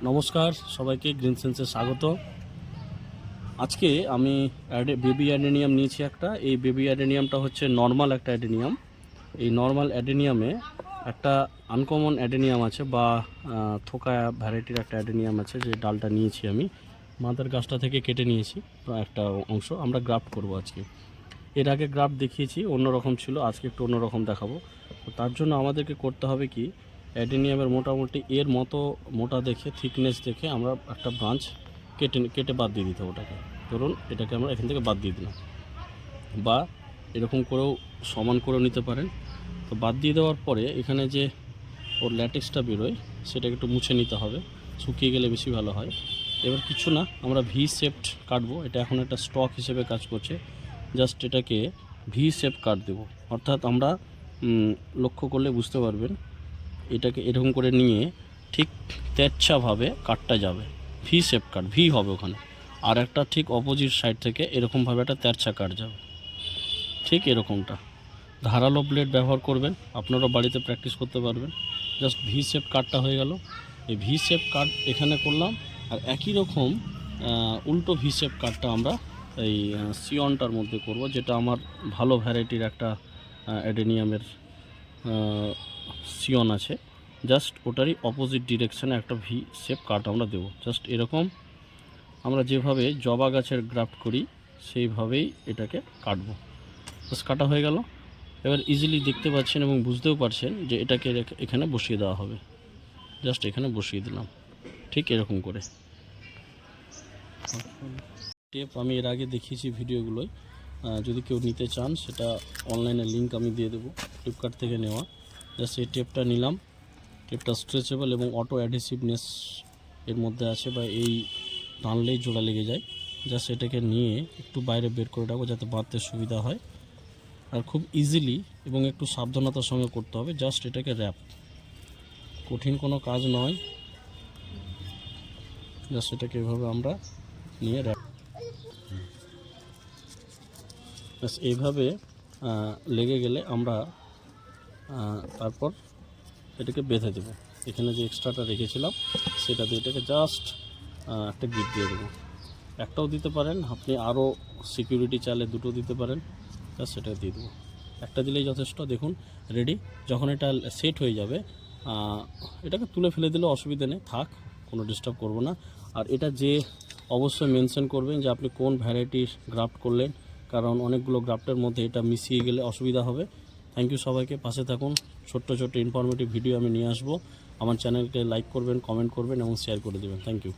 নমস্কার সবাইকে, গ্রিন সেন্সে স্বাগত। আজকে আমি বেবি অ্যাডেনিয়াম নিয়েছি একটা। এই বেবি অ্যাডেনিয়ামটা হচ্ছে নর্মাল একটা অ্যাডেনিয়াম। এই নর্মাল অ্যাডেনিয়ামে একটা আনকমন অ্যাডেনিয়াম আছে বা থোকা ভ্যারাইটির একটা অ্যাডেনিয়াম আছে, যে ডালটা নিয়েছি আমি মাদার গাছটা থেকে কেটে নিয়েছি একটা অংশ। আমরা গ্রাফট করব আজকে। এর আগে গ্রাফট দেখিয়েছি, অন্যরকম ছিল, আজকে একটু অন্যরকম দেখাবো। তো তার জন্য আমাদেরকে করতে হবে কি, অ্যাডেনিয়ামের মোটামুটি এর মতো মোটা দেখে, থিকনেস দেখে আমরা একটা ব্রাঞ্চ কেটে বাদ দিয়ে দিতে হবে ওটাকে। ধরুন এটাকে আমরা এখান থেকে বাদ দিয়ে দিলাম, বা এরকম করেও সমান করেও নিতে পারেন। তো বাদ দিয়ে দেওয়ার পরে এখানে যে ওর ল্যাটেক্সটা বেরোয় সেটাকে একটু মুছে নিতে হবে, শুকিয়ে গেলে বেশি ভালো হয়। এবার কিছু না, আমরা ভি শেপড কাটবো। এটা এখন একটা স্টক হিসেবে কাজ করছে। জাস্ট এটাকে ভি শেপ কাট দেবো, অর্থাৎ আমরা লক্ষ্য করলে বুঝতে পারবেন, এটাকে এরকম করে নিয়ে ঠিক তেচ্ছাভাবে কাটটা যাবে। ভি শেপ কাট, ভি হবে ওখানে, আর একটা ঠিক অপোজিট সাইড থেকে এরকমভাবে একটা তেরছা কাট যাবে, ঠিক এরকমটা। ধারালো ব্লেড ব্যবহার করবেন, আপনারা বাড়িতে প্র্যাকটিস করতে পারবেন। জাস্ট ভি শেপ কাটটা হয়ে গেল। এই ভি শেপ কাট এখানে করলাম, আর একই রকম উল্টো ভি শেপ কাটটা আমরা এই সিয়নটার মধ্যে করব, যেটা আমার ভালো ভ্যারাইটির একটা অ্যাডেনিয়ামের সিয়ন আছে। জাস্ট ওটারই অপোজিট ডিরেকশানে একটা ভি শেপ কাট আমরা দেবো। জাস্ট এরকম আমরা যেভাবে জবা গাছের গ্রাফট করি সেইভাবেই এটাকে কাটবো। জাস্ট কাটা হয়ে গেল। এবার ইজিলি দেখতে পাচ্ছেন এবং বুঝতেও পারছেন যে এটাকে এখানে বসিয়ে দেওয়া হবে। জাস্ট এখানে বসিয়ে দিলাম ঠিক এরকম করে। টেপ আমি এর আগে দেখিয়েছি ভিডিওগুলোয়, যদি কেউ নিতে চান সেটা অনলাইনে লিঙ্ক আমি দিয়ে দেবো, ফ্লিপকার্ট থেকে নেওয়া। জাস্ট এই টেপটা নিলাম। টেপটা স্ট্রেচেবল এবং অটো অ্যাডহেসিভনেস এর মধ্যে আছে, বা এই টানলেই জোড়া লেগে যায়। জাস্ট এটাকে নিয়ে একটু বাইরে বের করে রাখবো যাতে বাঁধতে সুবিধা হয়। আর খুব ইজিলি এবং একটু সাবধানতার সঙ্গে করতে হবে। জাস্ট এটাকে র্যাপ, কঠিন কোনো কাজ নয়। জাস্ট এটাকে এভাবে আমরা নিয়ে র্যাপ, জাস্ট এইভাবে লেগে গেলে আমরা তারপর এটাকে বেঁধে দেবো। এখানে যে এক্সট্রাটা রেখেছিলাম সেটা দিয়ে এটাকে জাস্ট একটা গিট দিয়ে দেবো। একটাও দিতে পারেন আপনি, আরও সিকিউরিটি চাইলে দুটো দিতে পারেন। জাস্ট সেটা দিয়ে দেবো, একটা দিলেই যথেষ্ট। দেখুন রেডি। যখন এটা সেট হয়ে যাবে এটাকে তুলে ফেলে দিলেও অসুবিধা নেই, থাক, কোনো ডিস্টার্ব করব না। আর এটা যে অবশ্যই মেনশন করবেন যে আপনি কোন ভ্যারাইটির গ্রাফট করলেন, কারণ অনেকগুলো গ্রাফটের মধ্যে এটা মিশিয়ে গেলে অসুবিধা হবে। থ্যাংক ইউ সবাইকে, পাশে থাকুন। ছোট্ট ছোট্ট ইনফরমেটিভ ভিডিও আমি নিয়ে আসবো। আমার চ্যানেলকে লাইক করবেন, কমেন্ট করবেন এবং শেয়ার করে দেবেন। Thank you.